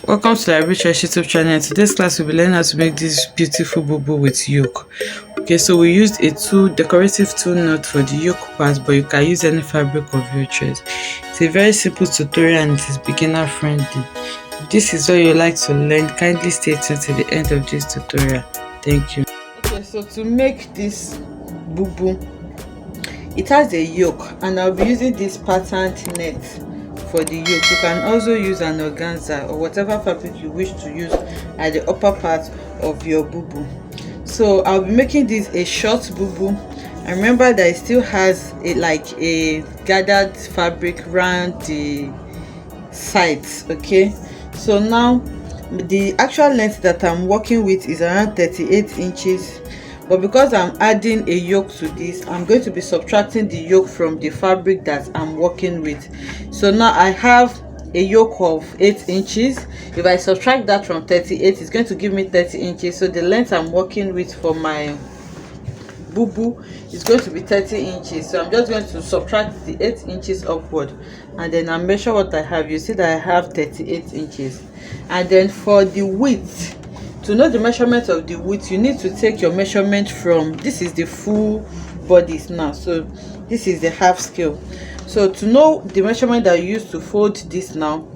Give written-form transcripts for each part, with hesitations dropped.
Welcome to the Rich YouTube channel. In today's class, we'll be learning how to make this beautiful bubu with yoke. Okay, so we used a decorative two knot for the yoke part, but you can use any fabric of your choice. It's a very simple tutorial and it is beginner friendly. If this is what you like to learn, kindly stay tuned to the end of this tutorial. Thank you. Okay, so to make this bubu, it has a yoke, and I'll be using this patterned net for the yoke. You can also use an organza or whatever fabric you wish to use at the upper part of your bubu. So I'll be making this a short bubu, and remember that it still has a gathered fabric around the sides. Okay, so now the actual length that I'm working with is around 38 inches, but because I'm adding a yoke to this, I'm going to be subtracting the yoke from the fabric that I'm working with. So now I have a yoke of 8 inches. If I subtract that from 38, it's going to give me 30 inches. So the length I'm working with for my bubu is going to be 30 inches. So I'm just going to subtract the 8 inches upward, and then I measure what I have. You see that I have 38 inches. And then for the width, to know the measurement of the width, you need to take your measurement from, this is the the bodies now, so this is the half scale. So to know the measurement that you use to fold this now,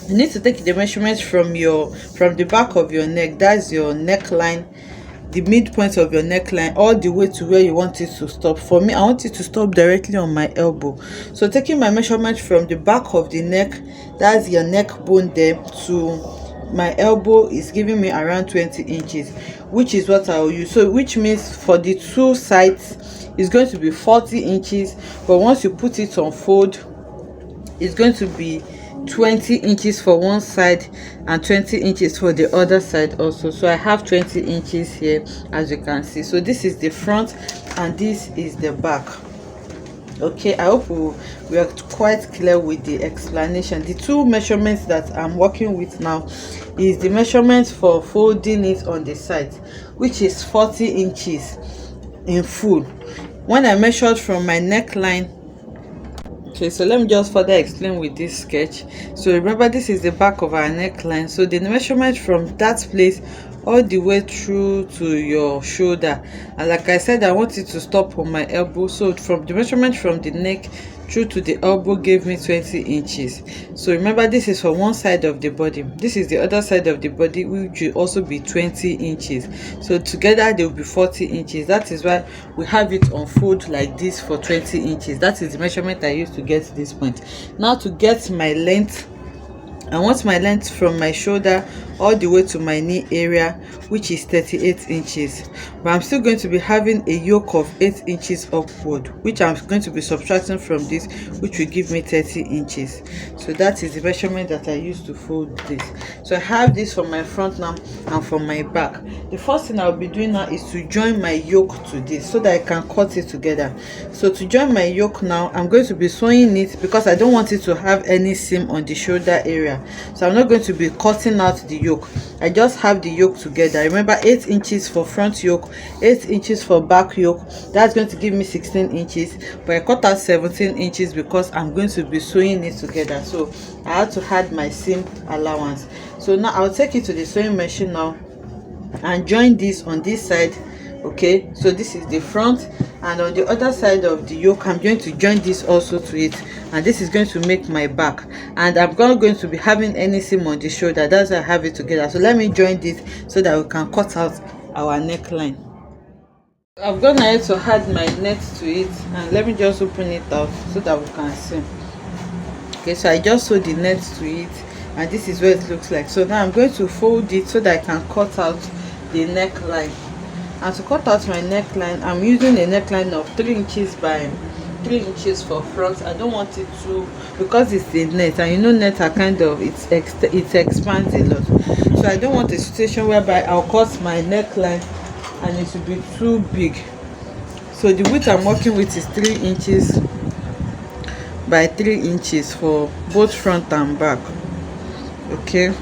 you need to take the measurement from the back of your neck, that's your neckline, the midpoint of your neckline, all the way to where you want it to stop. For me, I want it to stop directly on my elbow. So taking my measurement from the back of the neck, that's your neck bone there, to my elbow is giving me around 20 inches, which is what I'll use. So which means for the two sides it's going to be 40 inches, but once you put it on fold, it's going to be 20 inches for one side and 20 inches for the other side also. So I have 20 inches here, as you can see. So this is the front and this is the back. Okay, I hope we are quite clear with the explanation. The two measurements that I'm working with now is the measurement for folding it on the side, which is 40 inches in full. When I measured from my neckline, okay, so let me just further explain with this sketch. So remember, this is the back of our neckline, so the measurement from that place all the way through to your shoulder, and like I said, I want it to stop on my elbow. So from the measurement from the neck through to the elbow gave me 20 inches. So remember, this is for one side of the body, this is the other side of the body, which will also be 20 inches. So together they will be 40 inches. That is why we have it on fold like this for 20 inches. That is the measurement I used to get to this point. Now to get my length, I want my length from my shoulder all the way to my knee area, which is 38 inches, but I'm still going to be having a yoke of 8 inches upward, which I'm going to be subtracting from this, which will give me 30 inches. So that is the measurement that I used to fold this. So I have this for my front now and for my back. The first thing I'll be doing now is to join my yoke to this so that I can cut it together. So to join my yoke now, I'm going to be sewing it because I don't want it to have any seam on the shoulder area. So I'm not going to be cutting out the yoke. I just have the yoke together. Remember, 8 inches for front yoke, 8 inches for back yoke. That's going to give me 16 inches, but I cut out 17 inches because I'm going to be sewing it together. So I had to add my seam allowance. So now I'll take it to the sewing machine now and join this on this side. Okay, so this is the front, and on the other side of the yoke I'm going to join this also to it, and this is going to make my back, and I'm not going to be having any seam on the shoulder. That's why I have it together. So let me join this so that we can cut out our neckline. I've gone ahead to add my net to it, and let me just open it out so that we can see. Okay, so I just sewed the net to it, and this is what it looks like. So now I'm going to fold it so that I can cut out the neckline. And to cut out my neckline, I'm using a neckline of 3 inches by 3 inches for front. I don't want it to, because it's a net, and you know net are kind of, it expands a lot. So I don't want a situation whereby I'll cut my neckline and it will be too big. So the width I'm working with is 3 inches by 3 inches for both front and back. Okay,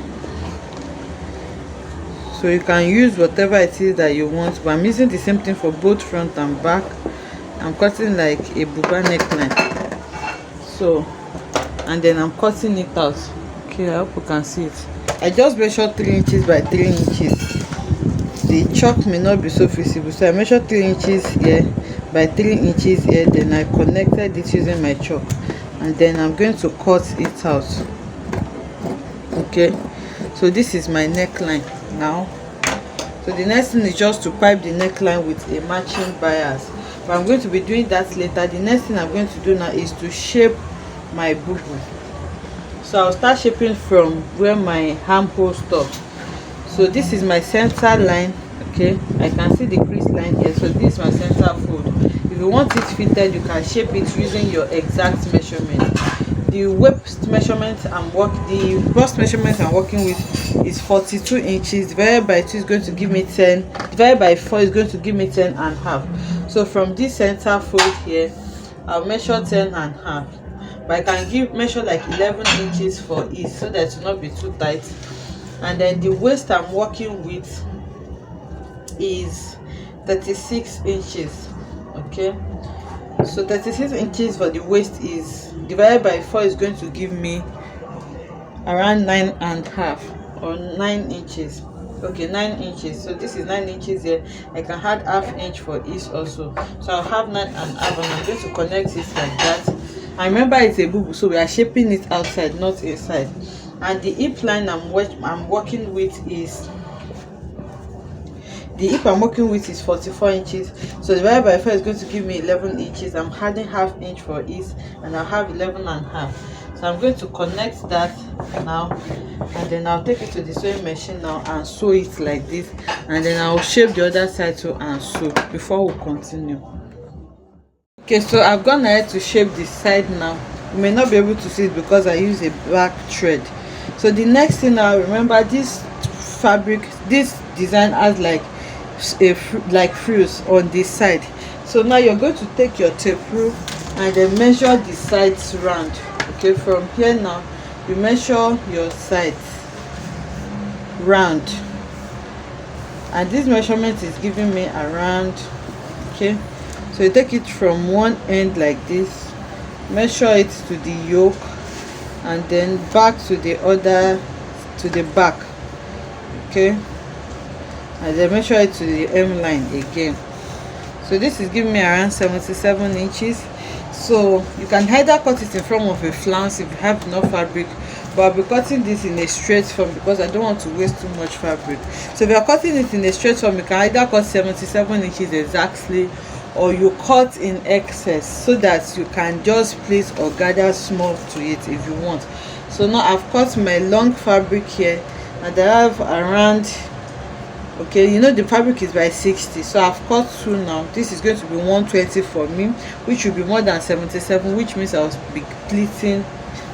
so you can use whatever it is that you want, but I'm using the same thing for both front and back. I'm cutting like a buba neckline. So, and then I'm cutting it out. Okay, I hope you can see it. I just measure 3 inches by 3 inches. The chalk may not be so visible, so I measure 3 inches here by 3 inches here, then I connected it using my chalk, and then I'm going to cut it out. Okay, so this is my neckline now. So the next thing is just to pipe the neckline with a matching bias, but I'm going to be doing that later. The next thing I'm going to do now is to shape my bubu. So I'll start shaping from where my armhole stops. So this is my center line. Okay, I can see the crease line here. So this is my center fold. If you want it fitted, you can shape it using your exact measurement. The waist measurement the bust measurement I'm working with is 42 inches. Divided by 2 is going to give me 10. Divided by 4 is going to give me 10 and half. So from this center fold here, I'll measure 10 and half. But I can measure like 11 inches for ease, so that it will not be too tight. And then the waist I'm working with is 36 inches. Okay, so 36 inches for the waist is divided by 4 is going to give me around 9 and half, or 9 inches. Okay, 9 inches. So this is 9 inches here. I can add half inch for ease also, so I'll have 9 and half, and I'm going to connect it like that. And remember, it's a bubu, so we are shaping it outside, not inside. And the hip line I'm working with is, the hip I'm working with is 44 inches. So divided by 4 is going to give me 11 inches. I'm adding half inch for ease, and I'll have 11 and half. So I'm going to connect that now, and then I'll take it to the sewing machine now and sew it like this, and then I'll shape the other side too and sew before we continue. Okay, so I've gone ahead to shape the side now. You may not be able to see it because I use a black thread. So the next thing now, remember, this fabric, this design has like frills on this side. So now you're going to take your tape rule and then measure the sides round. Okay, from here now you measure your sides round, and this measurement is giving me around. Okay, so you take it from one end like this, measure it to the yoke, and then back to the other, to the back. Okay, and then measure it to the hem line again. So this is giving me around 77 inches. So you can either cut it in form of a flounce if you have enough fabric, but I'll be cutting this in a straight form because I don't want to waste too much fabric. So if you're cutting it in a straight form, you can either cut 77 inches exactly, or you cut in excess so that you can just place or gather small to it if you want. So now I've cut my long fabric here, and I have around, okay, you know the fabric is by 60, so I've cut 2 now. This is going to be 120 for me, which will be more than 77, which means I'll be pleating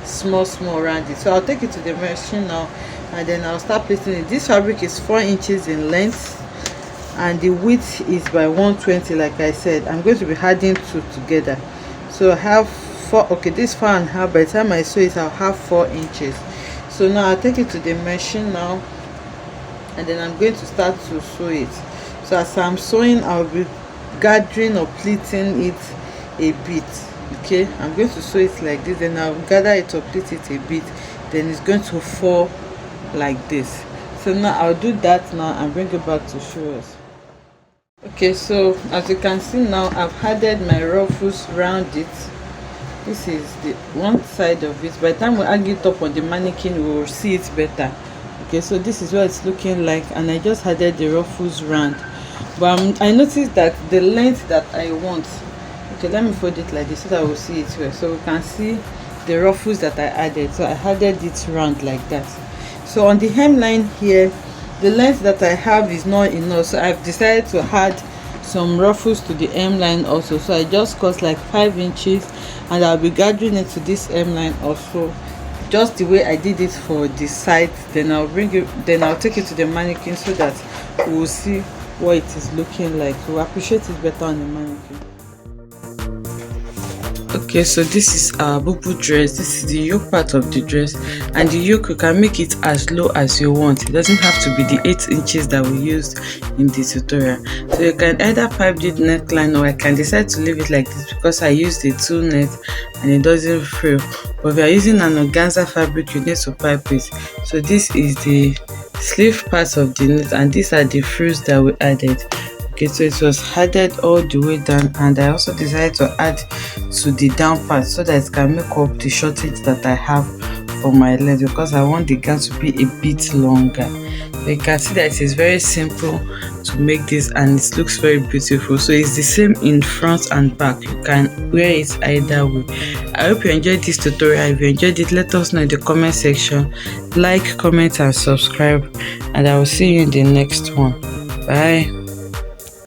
small around it. So I'll take it to the machine now, and then I'll start pleating it. This fabric is 4 inches in length, and the width is by 120. Like I said, I'm going to be adding 2 together, so I have 4. Okay, this 4 and a half. By the time I sew it, I'll have 4 inches. So now I'll take it to the machine now, and then I'm going to start to sew it. So as I'm sewing, I'll be gathering or pleating it a bit. Okay, I'm going to sew it like this, then I'll gather it or pleat it a bit, then it's going to fall like this. So now I'll do that now and bring it back to show us. Okay, so as you can see now, I've added my ruffles around it. This is the one side of it. By the time we hang it up on the mannequin, we will see it better. Okay, so this is what it's looking like, and I just added the ruffles round. But I noticed that the length that I want, okay, let me fold it like this so that we'll see it well, so we can see the ruffles that I added. So I added it round like that. So on the hemline here, the length that I have is not enough, so I've decided to add some ruffles to the hemline also. So I just cut like 5 inches, and I'll be gathering it to this hemline also, just the way I did it for the side. Then I'll take it to the mannequin so that we'll see what it is looking like. We'll appreciate it better on the mannequin. Okay, so this is our bubu dress. This is the yoke part of the dress, and the yoke you can make it as low as you want. It doesn't have to be the 8 inches that we used in the tutorial. So you can either pipe the neckline, or I can decide to leave it like this because I used the two net and it doesn't frill. But if you are using an organza fabric, you need to pipe it. So this is the sleeve part of the knit, and these are the frills that we added. Okay, so it was added all the way down, and I also decided to add to the down part so that it can make up the shortage that I have for my leg, because I want the gown to be a bit longer. So you can see that it is very simple to make this, and it looks very beautiful. So it's the same in front and back. You can wear it either way. I hope you enjoyed this tutorial. If you enjoyed it, let us know in the comment section. Like, comment and subscribe, and I will see you in the next one. Bye.